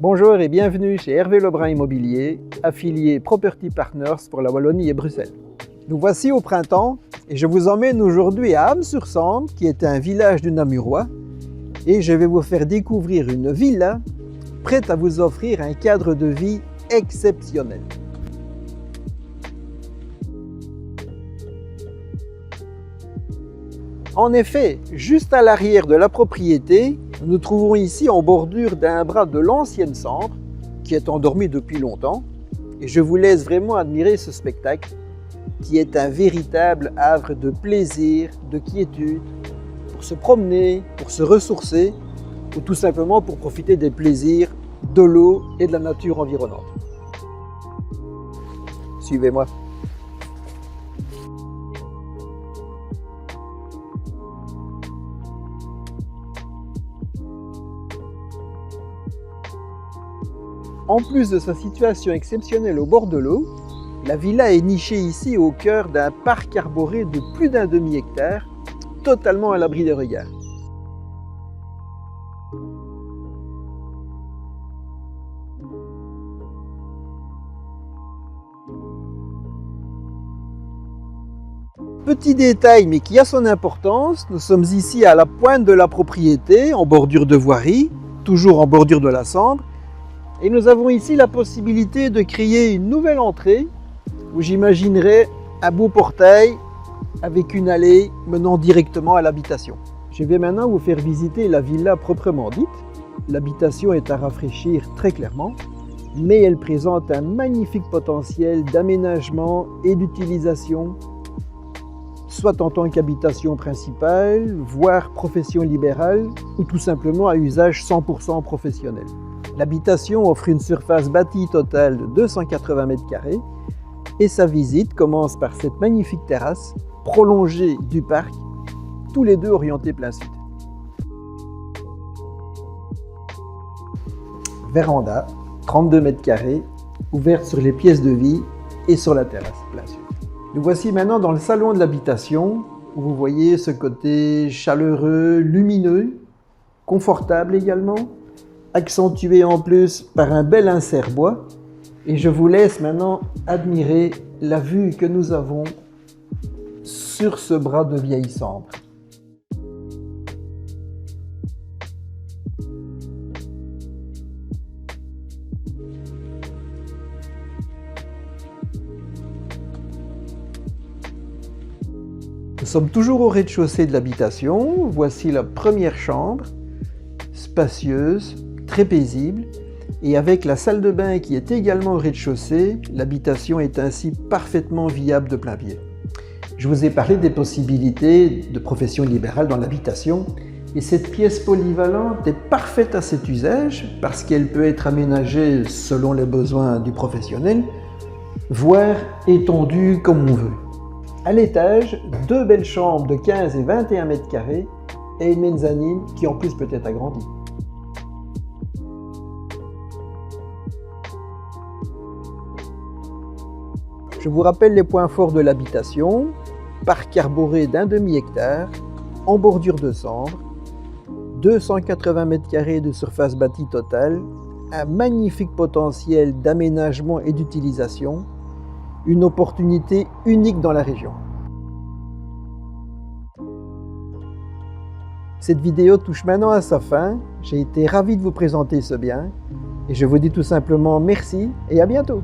Bonjour et bienvenue chez Hervé Lebrun Immobilier, affilié Property Partners pour la Wallonie et Bruxelles. Nous voici au printemps et je vous emmène aujourd'hui à Ham-sur-Sambre, qui est un village du Namurois, et je vais vous faire découvrir une villa prête à vous offrir un cadre de vie exceptionnel. En effet, juste à l'arrière de la propriété, nous nous trouvons ici en bordure d'un bras de l'ancienne Sambre, qui est endormi depuis longtemps, et je vous laisse vraiment admirer ce spectacle, qui est un véritable havre de plaisir, de quiétude, pour se promener, pour se ressourcer, ou tout simplement pour profiter des plaisirs de l'eau et de la nature environnante. Suivez-moi. En plus de sa situation exceptionnelle au bord de l'eau, la villa est nichée ici au cœur d'un parc arboré de plus d'un demi-hectare, totalement à l'abri des regards. Petit détail, mais qui a son importance, nous sommes ici à la pointe de la propriété, en bordure de voirie, toujours en bordure de la Sambre, et nous avons ici la possibilité de créer une nouvelle entrée où j'imaginerai un beau portail avec une allée menant directement à l'habitation. Je vais maintenant vous faire visiter la villa proprement dite. L'habitation est à rafraîchir très clairement, mais elle présente un magnifique potentiel d'aménagement et d'utilisation, soit en tant qu'habitation principale, voire profession libérale, ou tout simplement à usage 100% professionnel. L'habitation offre une surface bâtie totale de 280 m² et sa visite commence par cette magnifique terrasse prolongée du parc, tous les deux orientés plein sud. Véranda, 32 m², ouverte sur les pièces de vie et sur la terrasse plein sud. Nous voici maintenant dans le salon de l'habitation où vous voyez ce côté chaleureux, lumineux, confortable également, accentué en plus par un bel insert bois, et je vous laisse maintenant admirer la vue que nous avons sur ce bras de vieille Sambre. Nous sommes toujours au rez-de-chaussée de l'habitation. Voici la première chambre, spacieuse, très paisible, et avec la salle de bain qui est également au rez-de-chaussée, l'habitation est ainsi parfaitement viable de plein pied. Je vous ai parlé des possibilités de profession libérale dans l'habitation, et cette pièce polyvalente est parfaite à cet usage parce qu'elle peut être aménagée selon les besoins du professionnel, voire étendue comme on veut. À l'étage, deux belles chambres de 15 et 21 m² et une mezzanine qui en plus peut être agrandie. Je vous rappelle les points forts de l'habitation: parc arboré d'1 demi-hectare, en bordure de Sambre, 280 m² de surface bâtie totale, un magnifique potentiel d'aménagement et d'utilisation, une opportunité unique dans la région. Cette vidéo touche maintenant à sa fin. J'ai été ravi de vous présenter ce bien et je vous dis tout simplement merci et à bientôt.